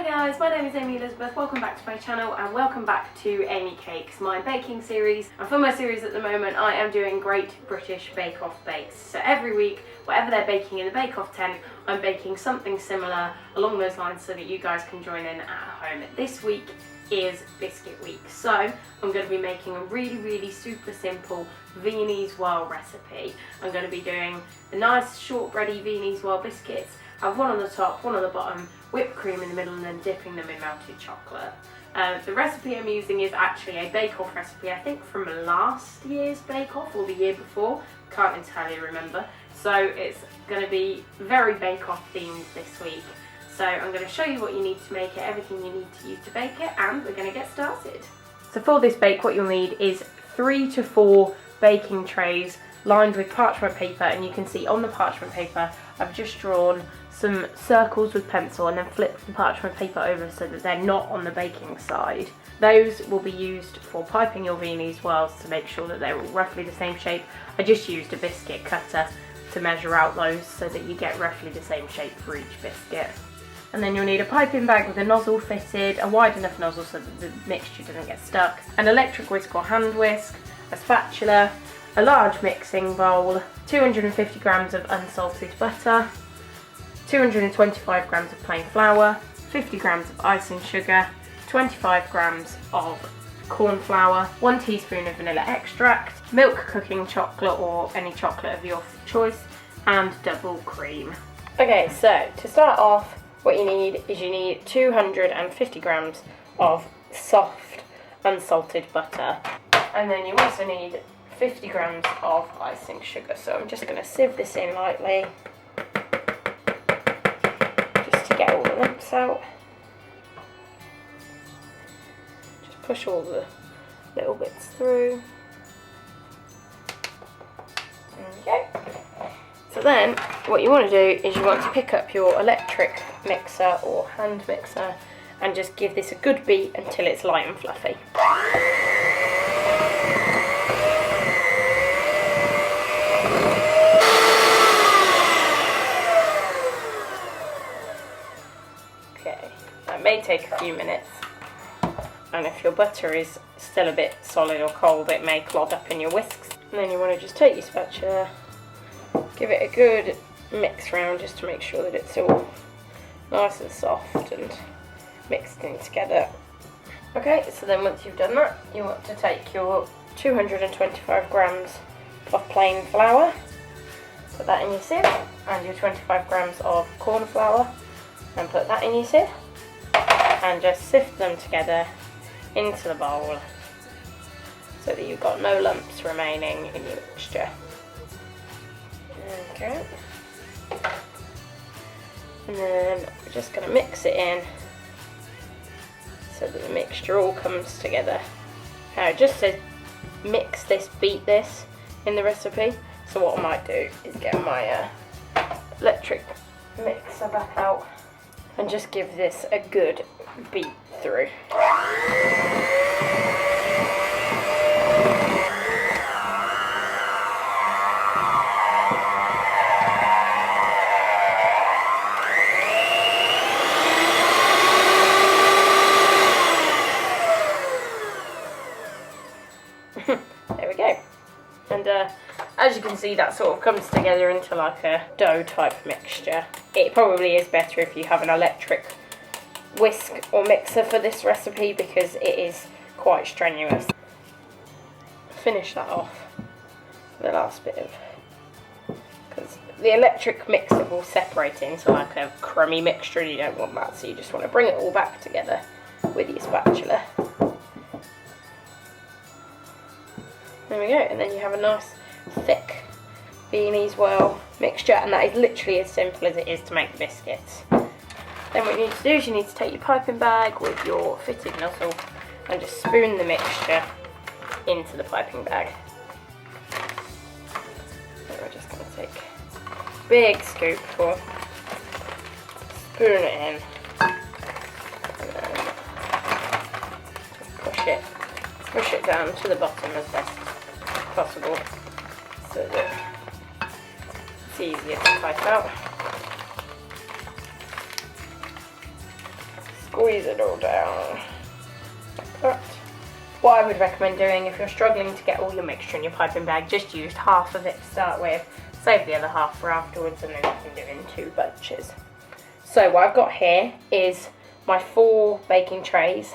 guys, my name is Amy Elizabeth, welcome back to my channel and welcome back to AmyCakes, my baking series. And for my series at the moment I am doing Great British Bake Off bakes. So every week, whatever they're baking in the Bake Off tent, I'm baking something similar along those lines so that you guys can join in at home. This week is Biscuit week, so I'm going to be making a really super simple Viennese Whirl recipe. I'm going to be doing the nice shortbready Viennese Whirl biscuits. Have one on the top, one on the bottom, whipped cream in the middle, and then dipping them in melted chocolate. The recipe I'm using is actually a bake-off recipe, I think from last year's bake-off or the year before, can't entirely remember. So it's going to be very bake-off themed this week. So I'm going to show you what you need to make it, everything you need to use to bake it, and we're going to get started. So for this bake, what you'll need is 3 to 4 baking trays lined with parchment paper, and you can see on the parchment paper I've just drawn some circles with pencil and then flip the parchment paper over so that they're not on the baking side. Those will be used for piping your Viennese whirls to make sure that they're all roughly the same shape. I just used a biscuit cutter to measure out those so that you get roughly the same shape for each biscuit. And then you'll need a piping bag with a nozzle fitted, a wide enough nozzle so that the mixture doesn't get stuck, an electric whisk or hand whisk, a spatula, a large mixing bowl, 250 grams of unsalted butter, 225 grams of plain flour, 50 grams of icing sugar, 25 grams of cornflour, 1 teaspoon of vanilla extract, milk cooking chocolate or any chocolate of your choice, and double cream. Okay, so to start off, what you need is 250 grams of soft unsalted butter, and then you also need 50 grams of icing sugar. So I'm just going to sieve this in lightly just to get all the lumps out. Just push all the little bits through. Okay. So then what you want to do is you want to pick up your electric mixer or hand mixer and just give this a good beat until it's light and fluffy. Okay, that may take a few minutes, and if your butter is still a bit solid or cold it may clog up in your whisks. And then you want to just take your spatula, give it a good mix round just to make sure that it's all nice and soft and mixed in together. Okay, so then once you've done that, you want to take your 225 grams of plain flour, put that in your sieve, and your 25 grams of cornflour, and put that in your sieve, and just sift them together into the bowl so that you've got no lumps remaining in your mixture. Okay, and then we're just going to mix it in so that the mixture all comes together. Now it just says mix this, beat this in the recipe, so what I might do is get my electric mixer back out and just give this a good beat through. There we go. And as you can see, that sort of comes together into like a dough type mixture. It probably is better if you have an electric whisk or mixer for this recipe because it is quite strenuous. Finish that off, the last bit of, because the electric mixer will separate into like a crummy mixture and you don't want that, so you just want to bring it all back together with your spatula. There we go, and then you have a nice thick Viennese Whirl mixture, and that is literally as simple as it is to make biscuits. Then what you need to do is you need to take your piping bag with your fitted nozzle and just spoon the mixture into the piping bag. So we're just going to take a big scoopful, spoon it in, and then just push it down to the bottom as best possible so that it's easier to pipe out. squeeze it all down like that. What I would recommend doing if you're struggling to get all your mixture in your piping bag, just use half of it to start with, save the other half for afterwards, and then you can do it in 2 bunches. So what I've got here is my 4 baking trays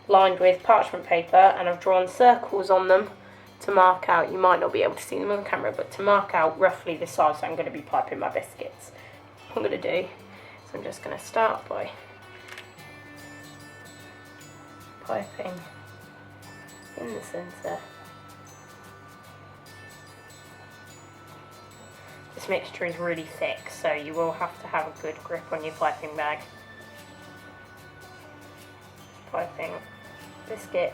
lined with parchment paper, and I've drawn circles on them to mark out, you might not be able to see them on camera, but to mark out roughly the size I'm going to be piping my biscuits. What I'm going to do is I'm just going to start by piping in the centre. This mixture is really thick, so you will have to have a good grip on your piping bag. Piping biscuit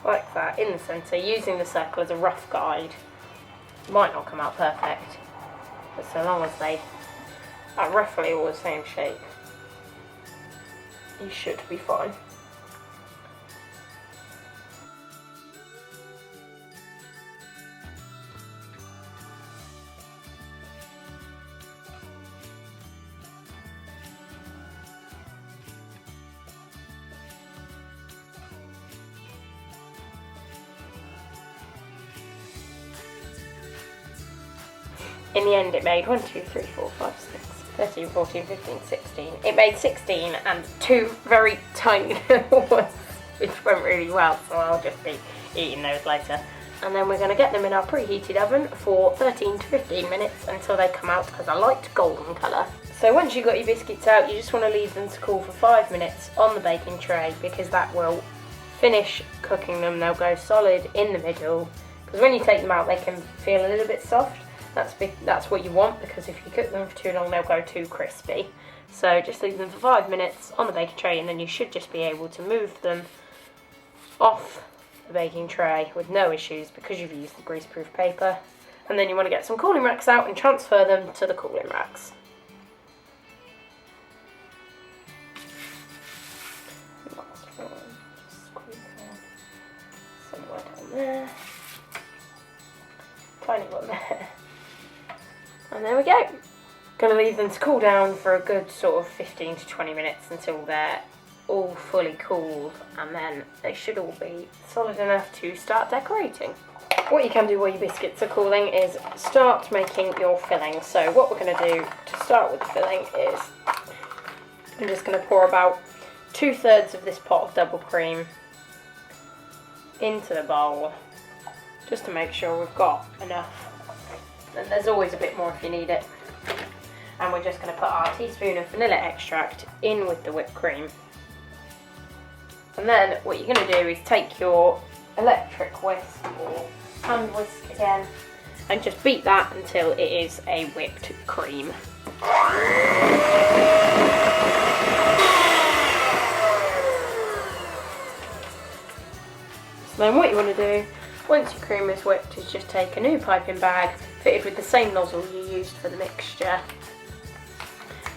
like that in the centre, using the circle as a rough guide. Might not come out perfect, but so long as they are roughly all the same shape, you should be fine. In the end it made 1, 2, 3, 4, 5, 6, 13, 14, 15, 16. It made 16 and 2 very tiny little ones, which went really well, so I'll just be eating those later. And then we're going to get them in our preheated oven for 13 to 15 minutes until they come out as a light golden colour. So once you've got your biscuits out, you just want to leave them to cool for 5 minutes on the baking tray, because that will finish cooking them. They'll go solid in the middle, because when you take them out they can feel a little bit soft. That's what you want, because if you cook them for too long they'll go too crispy. So just leave them for 5 minutes on the baking tray, and then you should just be able to move them off the baking tray with no issues, because you've used the greaseproof paper. And then you want to get some cooling racks out and transfer them to the cooling racks. Last one, just squeeze down somewhere down there. Tiny one there. And there we go. Gonna leave them to cool down for a good sort of 15 to 20 minutes until they're all fully cooled, and then they should all be solid enough to start decorating. What you can do while your biscuits are cooling is start making your filling. So what we're gonna do to start with the filling is I'm just gonna pour about 2/3 of this pot of double cream into the bowl, just to make sure we've got enough. And there's always a bit more if you need it. And we're just going to put our teaspoon of vanilla extract in with the whipped cream. And then what you're going to do is take your electric whisk, or hand whisk again, and just beat that until it is a whipped cream. So then what you want to do, once your cream is whipped, is just take a new piping bag fitted with the same nozzle you used for the mixture,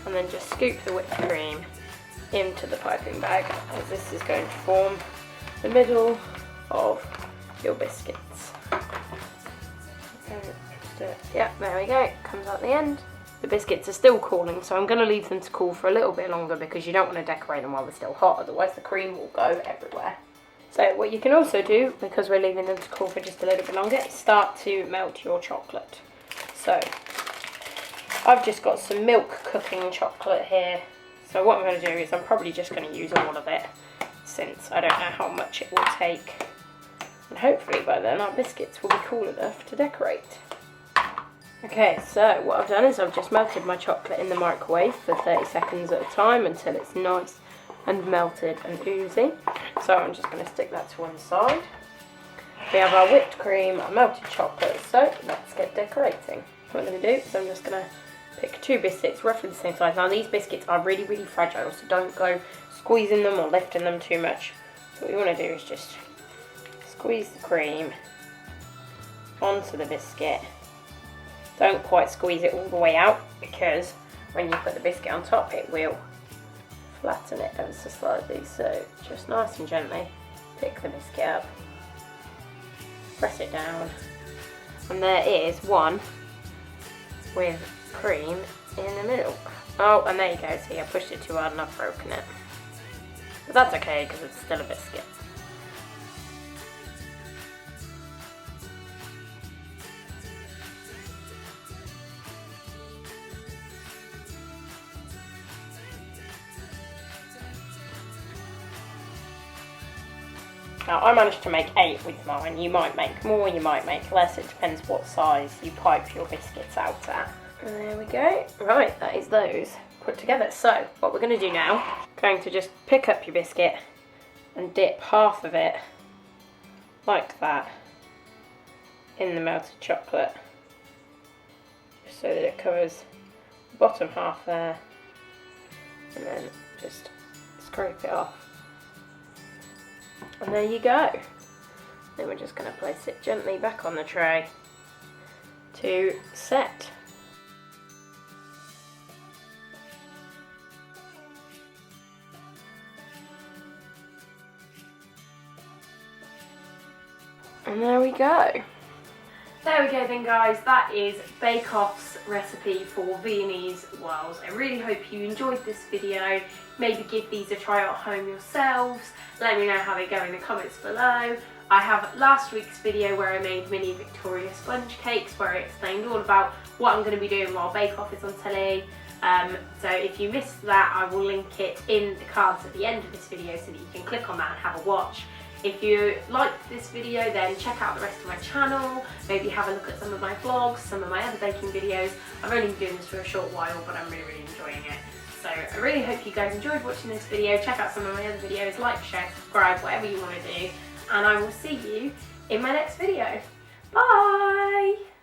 and then just scoop the whipped cream into the piping bag, as this is going to form the middle of your biscuits. Yeah, there we go, it comes out the end. The biscuits are still cooling, so I'm going to leave them to cool for a little bit longer, because you don't want to decorate them while they're still hot, otherwise the cream will go everywhere. So what you can also do, because we're leaving them to cool for just a little bit longer, is start to melt your chocolate. So I've just got some milk cooking chocolate here. So what I'm going to do is I'm probably just going to use all of it, since I don't know how much it will take. And hopefully by then our biscuits will be cool enough to decorate. Okay, so what I've done is I've just melted my chocolate in the microwave for 30 seconds at a time until it's nice and melted and oozy. So I'm just going to stick that to one side. We have our whipped cream, our melted chocolate, so let's get decorating. What I'm going to do is I'm just going to pick 2 biscuits roughly the same size. Now these biscuits are really, really fragile, so don't go squeezing them or lifting them too much. So what you want to do is just squeeze the cream onto the biscuit. Don't quite squeeze it all the way out, because when you put the biscuit on top it will flatten it ever so slightly. So just nice and gently pick the biscuit up, press it down, and there is one with cream in the middle. Oh, and there you go, see, I pushed it too hard and I've broken it. But that's okay because it's still a biscuit. Now I managed to make 8 with mine. You might make more, you might make less, it depends what size you pipe your biscuits out at. And there we go. Right, that is those put together. So what we're going to do now, going to just pick up your biscuit and dip half of it like that in the melted chocolate, just so that it covers the bottom half there, and then just scrape it off. And there you go. Then we're just going to place it gently back on the tray to set. And there we go. There we go then guys, that is Bake Off's recipe for Viennese Whirls. I really hope you enjoyed this video. Maybe give these a try at home yourselves. Let me know how they go in the comments below. I have last week's video where I made mini Victoria sponge cakes, where I explained all about what I'm going to be doing while Bake Off is on telly. So if you missed that, I will link it in the cards at the end of this video so that you can click on that and have a watch. If you liked this video, then check out the rest of my channel, maybe have a look at some of my vlogs, some of my other baking videos. I've only been doing this for a short while, but I'm really enjoying it. So I really hope you guys enjoyed watching this video. Check out some of my other videos, like, share, subscribe, whatever you want to do. And I will see you in my next video. Bye!